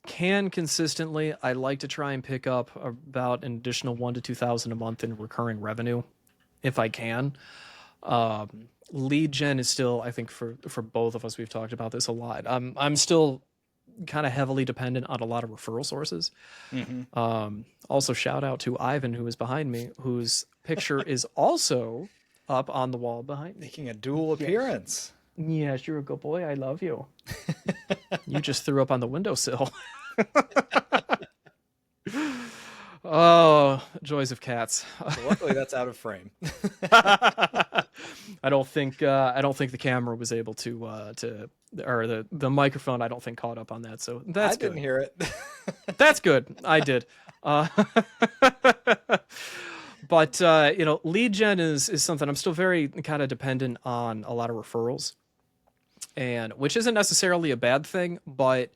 Speaker 1: can consistently, I like to try and pick up about an additional 1 to 2 thousand a month in recurring revenue, if I can. Lead gen is still, I think, for both of us, we've talked about this a lot. I'm still kind of heavily dependent on a lot of referral sources.
Speaker 2: Hmm.
Speaker 1: Also, shout out to Ivan, who is behind me, whose picture is also up on the wall behind me.
Speaker 2: Making a dual
Speaker 1: Yes.
Speaker 2: appearance.
Speaker 1: Yes, you're a good boy. I love you. You just threw up on the windowsill. Oh, joys of cats.
Speaker 2: So luckily that's out of frame.
Speaker 1: I don't think the camera was able to or the microphone, I don't think, caught up on that. So
Speaker 2: I
Speaker 1: that's
Speaker 2: didn't
Speaker 1: good.
Speaker 2: hear it.
Speaker 1: That's good. I did. Uh, but lead gen is something I'm still very kind of dependent on, a lot of referrals, and which isn't necessarily a bad thing, but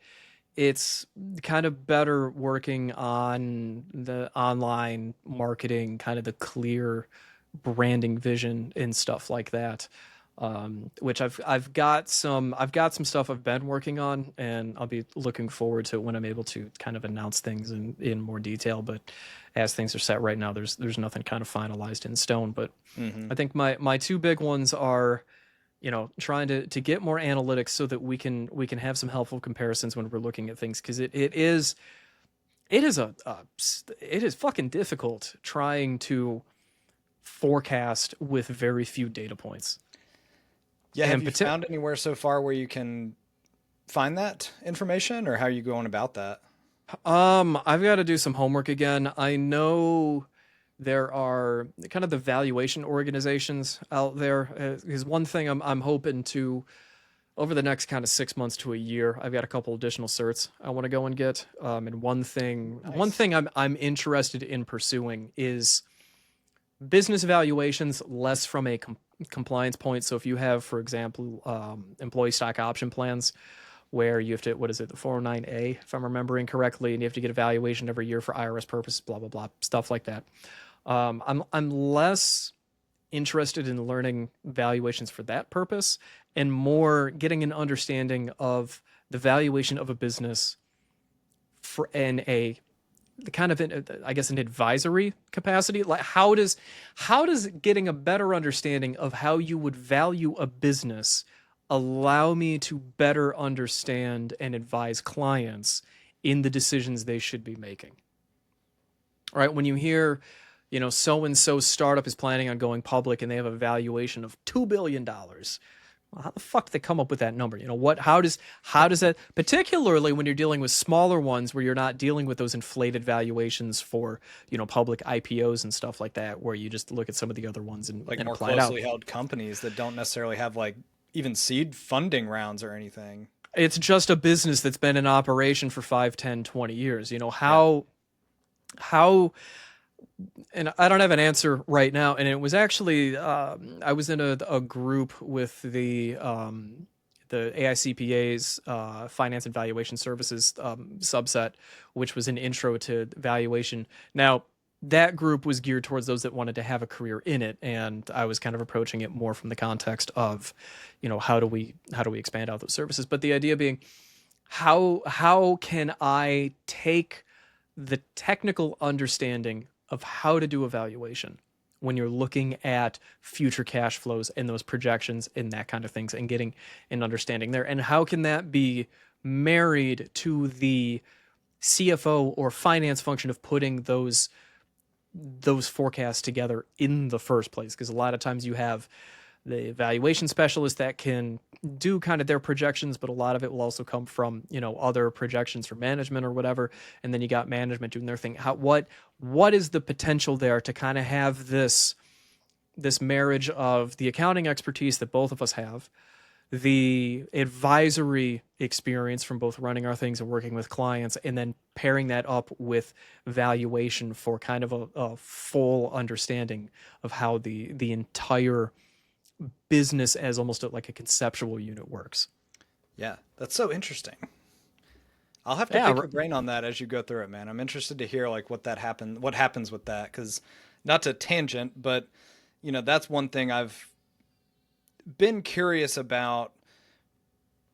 Speaker 1: it's kind of better working on the online marketing, kind of the clear branding vision and stuff like that. Which I've got some stuff I've been working on, and I'll be looking forward to when I'm able to kind of announce things in more detail. But as things are set right now, there's nothing kind of finalized in stone. But
Speaker 2: Hmm.
Speaker 1: I think my two big ones are, trying to get more analytics so that we can have some helpful comparisons when we're looking at things, because it is fucking difficult trying to forecast with very few data points.
Speaker 2: Yeah, have
Speaker 1: And
Speaker 2: you found anywhere so far where you can find that information, or how are you going about that?
Speaker 1: I've got to do some homework again. I know there are kind of the valuation organizations out there. Is one thing I'm hoping to, over the next kind of 6 months to a year. I've got a couple additional certs I want to go and get. And one
Speaker 2: Nice.
Speaker 1: thing I'm interested in pursuing is business valuations, less from a compliance point. So if you have, for example, employee stock option plans, where you have to, what is it, the 409A, if I'm remembering correctly, and you have to get a valuation every year for IRS purposes, blah, blah, blah, stuff like that. I'm less interested in learning valuations for that purpose and more getting an understanding of the valuation of a business for in a the kind of I guess an advisory capacity. Like how does getting a better understanding of how you would value a business allow me to better understand and advise clients in the decisions they should be making? All right, when you hear, so and so startup is planning on going public and they have a valuation of $2 billion. Well, how the fuck did they come up with that number? How does that, particularly when you're dealing with smaller ones where you're not dealing with those inflated valuations for, public IPOs and stuff like that, where you just look at some of the other ones and,
Speaker 2: Like
Speaker 1: and
Speaker 2: more
Speaker 1: apply it out.
Speaker 2: closely held companies that don't necessarily have like even seed funding rounds or anything.
Speaker 1: It's just a business that's been in operation for 5, 10, 20 years.
Speaker 2: Yeah.
Speaker 1: How and I don't have an answer right now. And it was actually I was in a group with the AICPA's Finance and Valuation Services subset, which was an intro to valuation. Now, that group was geared towards those that wanted to have a career in it, and I was kind of approaching it more from the context of, how do we expand out those services? But the idea being, how can I take the technical understanding of how to do evaluation when you're looking at future cash flows and those projections and that kind of things and getting an understanding there? And how can that be married to the CFO or finance function of putting those forecasts together in the first place? Because a lot of times you have the evaluation specialist that can do kind of their projections, but a lot of it will also come from, other projections from management or whatever. And then you got management doing their thing. What is the potential there to kind of have this marriage of the accounting expertise that both of us have, the advisory experience from both running our things and working with clients, and then pairing that up with valuation for kind of a full understanding of how the entire business as almost like a conceptual unit works.
Speaker 2: Yeah, that's so interesting. I'll have to pick your brain on that as you go through it, man. I'm interested to hear like what happens with that, because not to tangent, but that's one thing I've been curious about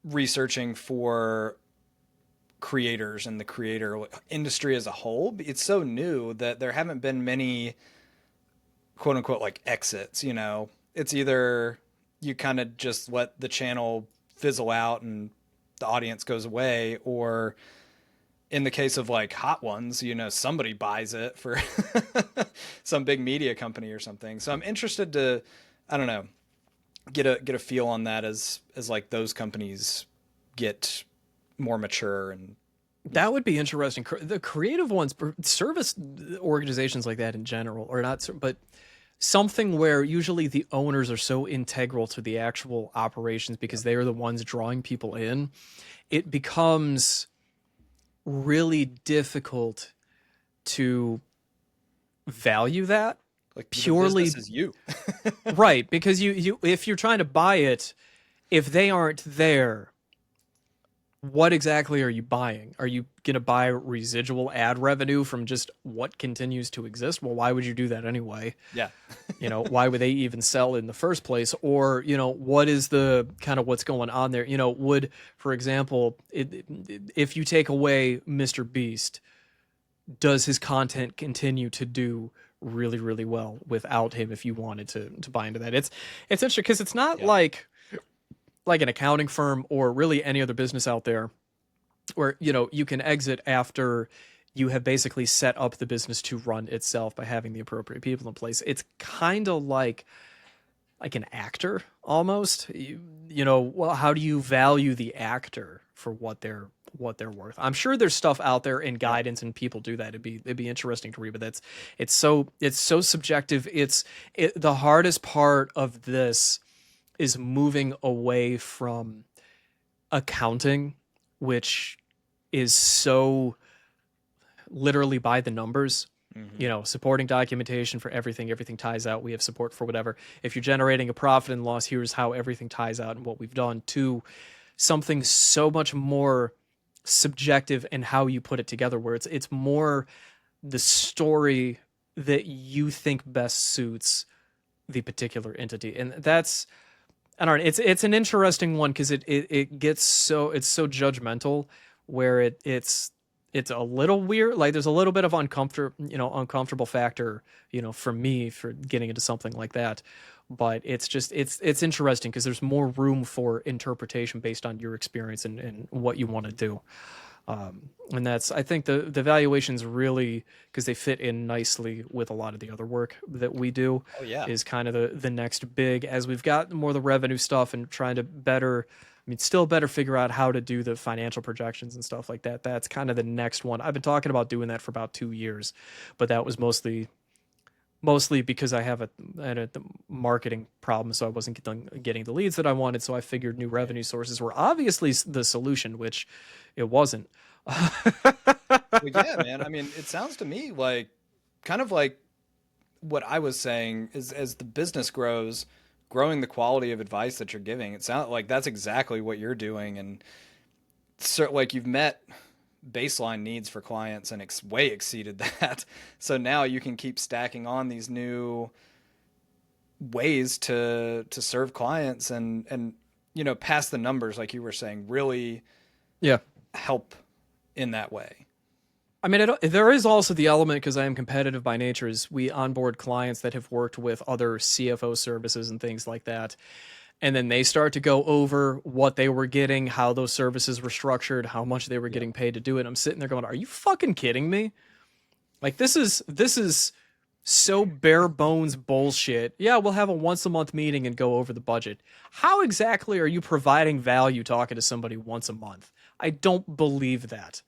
Speaker 2: researching for creators and the creator industry as a whole. It's so new that there haven't been many quote unquote like exits. It's either you kind of just let the channel fizzle out and the audience goes away, or in the case of like hot ones, somebody buys it for some big media company or something. So I'm interested to, I don't know, get a feel on that as like those companies get more mature. And
Speaker 1: that would be interesting. The creative ones, service organizations like that in general, or not, but something where usually the owners are so integral to the actual operations because they are the ones drawing people in, it becomes really difficult to value that.
Speaker 2: like
Speaker 1: purely
Speaker 2: the business is you.
Speaker 1: right, because you if you're trying to buy it, if they aren't there, what exactly are you buying? Are you going to buy residual ad revenue from just what continues to exist? Well, why would you do that anyway?
Speaker 2: Yeah.
Speaker 1: Why would they even sell in the first place? Or, what is the kind of what's going on there? Would, for example, if you take away Mr. Beast, does his content continue to do really, really well without him if you wanted to buy into that? It's interesting because it's not like an accounting firm or really any other business out there where, you can exit after you have basically set up the business to run itself by having the appropriate people in place. It's kind of like an actor almost. Well, how do you value the actor for what they're worth? I'm sure there's stuff out there in guidance and people do that. It'd be interesting to read, but it's so subjective. The hardest part of this is moving away from accounting, which is so literally by the numbers. Supporting documentation for everything ties out. We have support for whatever. If you're generating a profit and loss, here's how everything ties out and what we've done, to something so much more subjective in how you put it together, where it's more the story that you think best suits the particular entity. And that's, I don't know, it's an interesting one because it gets so, it's so judgmental, where it's a little weird. Like there's a little bit of uncomfortable factor, for me for getting into something like that. But it's just it's interesting because there's more room for interpretation based on your experience and what you want to do. And that's, I think the valuations really, because they fit in nicely with a lot of the other work that we do,
Speaker 2: Oh yeah.
Speaker 1: is kind of the next big, as we've got more of the revenue stuff and trying to better, I mean, still better figure out how to do the financial projections and stuff like that. That's kind of the next one. I've been talking about doing that for about 2 years, but that was mostly because I had a marketing problem, so I wasn't getting the leads that I wanted. So I figured new
Speaker 2: Right.
Speaker 1: revenue sources were obviously the solution, which it wasn't.
Speaker 2: Well, yeah, man. I mean, it sounds to me like kind of like what I was saying is as the business grows, growing the quality of advice that you're giving. It sounds like that's exactly what you're doing, and so like you've met baseline needs for clients and way exceeded that. So now you can keep stacking on these new ways to serve clients and pass the numbers like you were saying really
Speaker 1: Yeah.
Speaker 2: help in that way.
Speaker 1: I mean, there is also the element, because I am competitive by nature, is we onboard clients that have worked with other CFO services and things like that. And then they start to go over what they were getting, how those services were structured, how much they were
Speaker 2: Yep.
Speaker 1: getting paid to do it. I'm sitting there going, are you fucking kidding me? Like this is so bare bones bullshit. Yeah, we'll have a once a month meeting and go over the budget. How exactly are you providing value talking to somebody once a month? I don't believe that.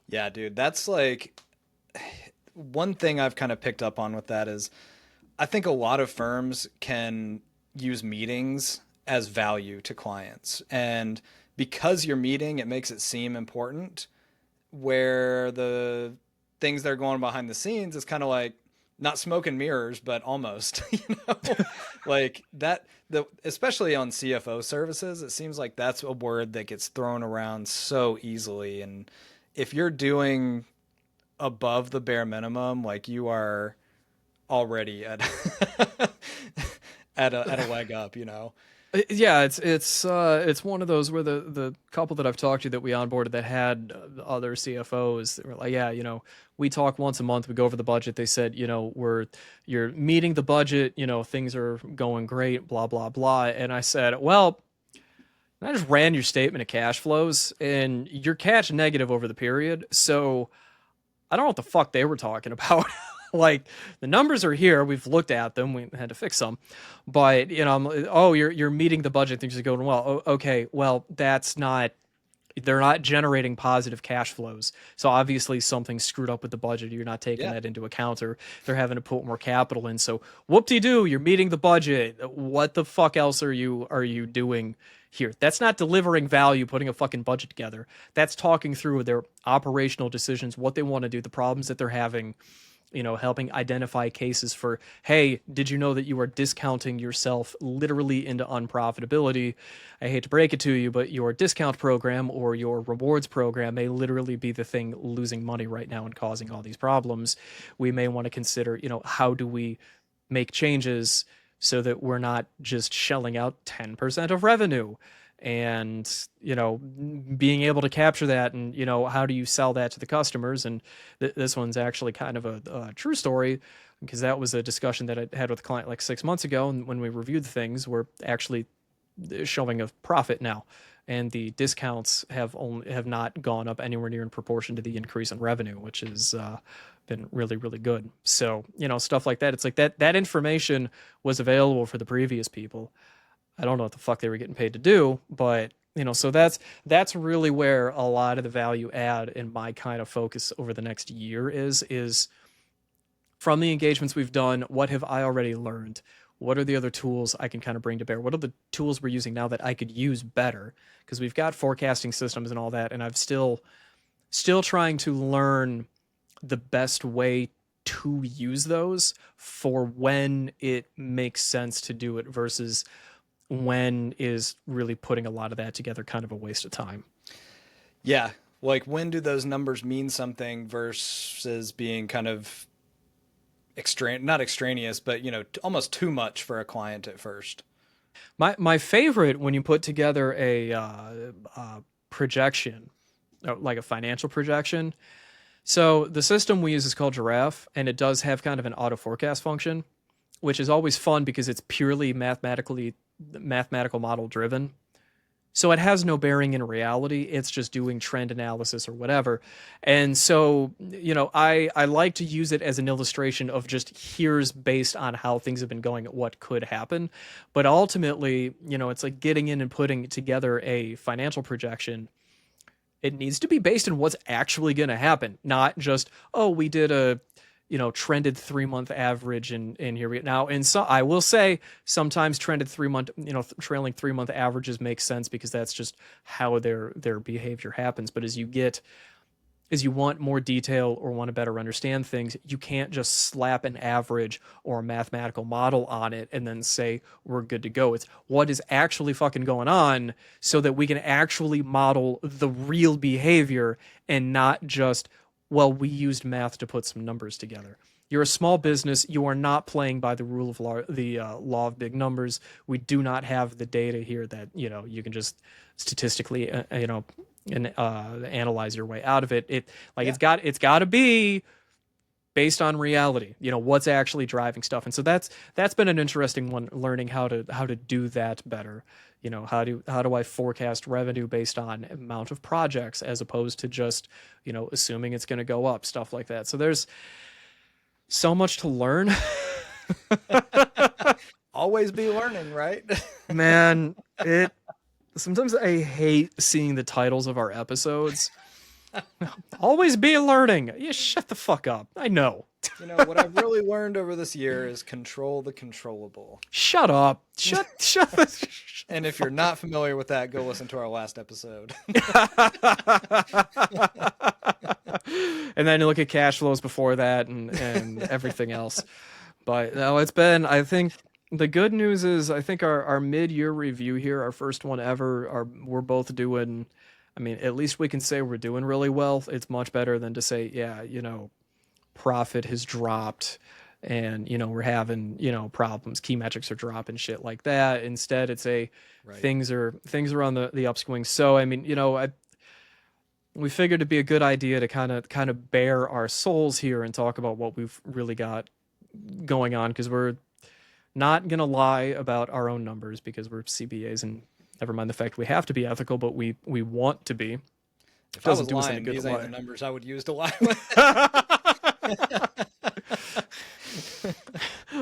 Speaker 2: Yeah, dude, that's like one thing I've kind of picked up on with that is I think a lot of firms can use meetings as value to clients. And because you're meeting, it makes it seem important, where the things that are going behind the scenes is kind of like not smoke and mirrors, but almost, like that, especially on CFO services, it seems like that's a word that gets thrown around so easily. And if you're doing above the bare minimum, like you are already at at a leg up.
Speaker 1: Yeah, it's one of those where the couple that I've talked to that we onboarded that had other CFOs that were like, yeah, we talk once a month, we go over the budget. They said, you're meeting the budget, things are going great, blah blah blah. And I said, well, I just ran your statement of cash flows, and you're cash negative over the period. So I don't know what the fuck they were talking about. Like the numbers are here, we've looked at them, we had to fix them, but I'm like, oh, you're meeting the budget, things are going well. Okay, well that's not. They're not generating positive cash flows, so obviously something's screwed up with the budget. You're not taking
Speaker 2: Yeah.
Speaker 1: that into account, or they're having to put more capital in. So whoop-de-doo, you're meeting the budget. What the fuck else are you doing here? That's not delivering value, putting a fucking budget together. That's talking through their operational decisions, what they want to do, the problems that they're having, helping identify cases for, hey, did you know that you are discounting yourself literally into unprofitability? I hate to break it to you, but your discount program or your rewards program may literally be the thing losing money right now and causing all these problems. We may want to consider, how do we make changes so that we're not just shelling out 10% of revenue, and being able to capture that, and how do you sell that to the customers. And this one's actually kind of a true story, because that was a discussion that I had with a client like 6 months ago, and when we reviewed things, we're actually showing a profit now, and the discounts have not gone up anywhere near in proportion to the increase in revenue, which has been really really good. So stuff like that, it's like that information was available for the previous people. I don't know what the fuck they were getting paid to do, but so that's really where a lot of the value add in my kind of focus over the next year is from the engagements we've done. What have I already learned? What are the other tools I can kind of bring to bear? What are the tools we're using now that I could use better? Because we've got forecasting systems and all that, and I'm still trying to learn the best way to use those for when it makes sense to do it versus when is really putting a lot of that together kind of a waste of time.
Speaker 2: Yeah. Like, when do those numbers mean something versus being kind of not extraneous, but, almost too much for a client at first?
Speaker 1: My favorite when you put together a projection, like a financial projection. So the system we use is called Giraffe, and it does have kind of an auto forecast function, which is always fun because it's purely mathematical model driven. So it has no bearing in reality. It's just doing trend analysis or whatever. And so, I like to use it as an illustration of just here's based on how things have been going, what could happen. But ultimately, it's like getting in and putting together a financial projection. It needs to be based on what's actually going to happen, not just, oh, we did a trended 3 month average and here we go. Now, and so I will say sometimes trended 3 month, trailing 3 month averages make sense because that's just how their behavior happens. But as you want more detail or want to better understand things, you can't just slap an average or a mathematical model on it and then say we're good to go. It's what is actually fucking going on so that we can actually model the real behavior and not just, well, we used math to put some numbers together. You're a small business. You are not playing by the rule of law, the law of big numbers. We do not have the data here that you can just statistically and analyze your way out of it. It's got to be based on reality. What's actually driving stuff, and so that's been an interesting one. Learning how to do that better. How do I forecast revenue based on amount of projects as opposed to just assuming it's going to go up, stuff like that. So there's so much to learn.
Speaker 2: Always be learning, right?
Speaker 1: Man, sometimes I hate seeing the titles of our episodes. Always be learning. Yeah, shut the fuck up. I know.
Speaker 2: What I've really learned over this year is control the controllable.
Speaker 1: Shut up. Shut.
Speaker 2: And if you're not familiar with that, go listen to our last episode.
Speaker 1: And then you look at cash flows before that and everything else. But no, I think the good news is I think our mid-year review here, our first one ever, we're both doing, at least we can say we're doing really well. It's much better than to say, yeah, profit has dropped and, we're having, problems. Key metrics are dropping, shit like that. Instead, it's things are on the upswing. So, we figured it'd be a good idea to kind of bare our souls here and talk about what we've really got going on, because we're not going to lie about our own numbers because we're CBAs, and never mind the fact we have to be ethical, but we want to be.
Speaker 2: If I was lying, these ain't the numbers I would use to lie with.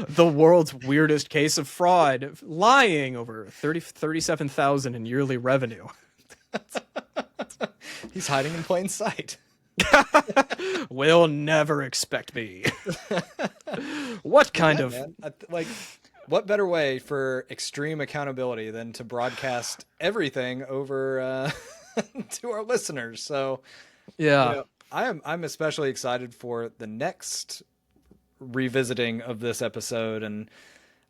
Speaker 1: The world's weirdest case of fraud, lying over 37,000 in yearly revenue.
Speaker 2: He's hiding in plain sight.
Speaker 1: Will never expect me. What kind of
Speaker 2: what better way for extreme accountability than to broadcast everything over to our listeners? So
Speaker 1: yeah,
Speaker 2: I'm especially excited for the next revisiting of this episode. And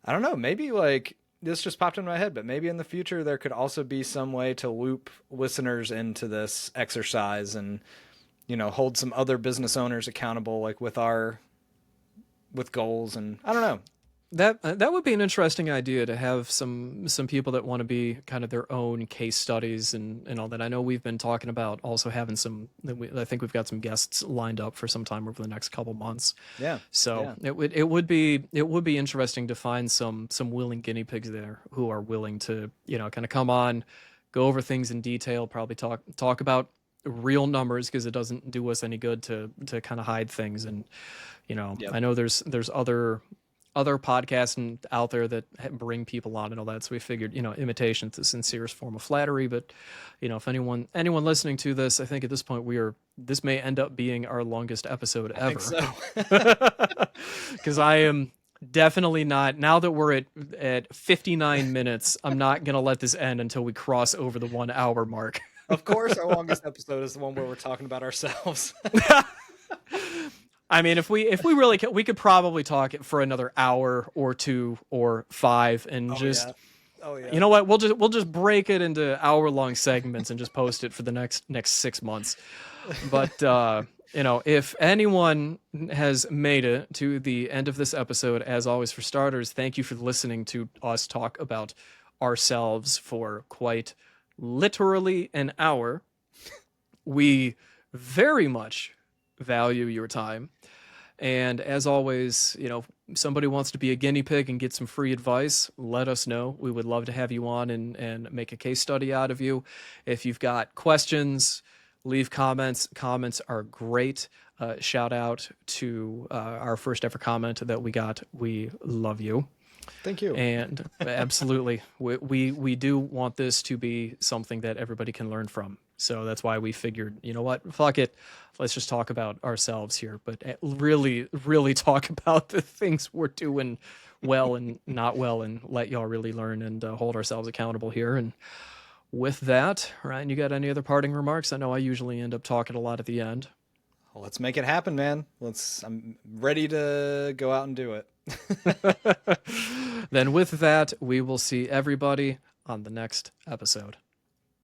Speaker 2: I don't know, maybe this just popped in my head, but maybe in the future there could also be some way to loop listeners into this exercise and hold some other business owners accountable, with goals. And I don't know.
Speaker 1: That would be an interesting idea, to have some people that want to be kind of their own case studies and all that. I know we've been talking about also having I think we've got some guests lined up for some time over the next couple months.
Speaker 2: Yeah.
Speaker 1: So yeah. It would be interesting to find some willing guinea pigs there who are willing to, kind of come on, go over things in detail, probably talk about real numbers, because it doesn't do us any good to kind of hide things. And, I know there's other podcasts out there that bring people on and all that. So we figured, imitation's the sincerest form of flattery. But, if anyone listening to this, I think at this point this may end up being our longest episode ever.
Speaker 2: I think so.
Speaker 1: Because I am definitely not, now that we're at 59 minutes, I'm not going to let this end until we cross over the 1 hour mark.
Speaker 2: Of course, our longest episode is the one where we're talking about ourselves.
Speaker 1: If we really we could probably talk for another hour or two or five and
Speaker 2: Oh yeah.
Speaker 1: You know what? We'll just break it into hour-long segments and just post it for the next 6 months. But if anyone has made it to the end of this episode, as always, for starters, thank you for listening to us talk about ourselves for quite literally an hour. We very much value your time. And as always, if somebody wants to be a guinea pig and get some free advice, let us know. We would love to have you on and make a case study out of you. If you've got questions, leave comments. Comments are great. Shout out to our first ever comment that we got. We love you.
Speaker 2: Thank you.
Speaker 1: And absolutely, we do want this to be something that everybody can learn from. So that's why we figured, you know what, fuck it. Let's just talk about ourselves here, but really, really talk about the things we're doing well and not well, and let y'all really learn and hold ourselves accountable here. And with that, Ryan, you got any other parting remarks? I know I usually end up talking a lot at the end.
Speaker 2: Well, let's make it happen, man. I'm ready to go out and do it.
Speaker 1: Then with that, we will see everybody on the next episode.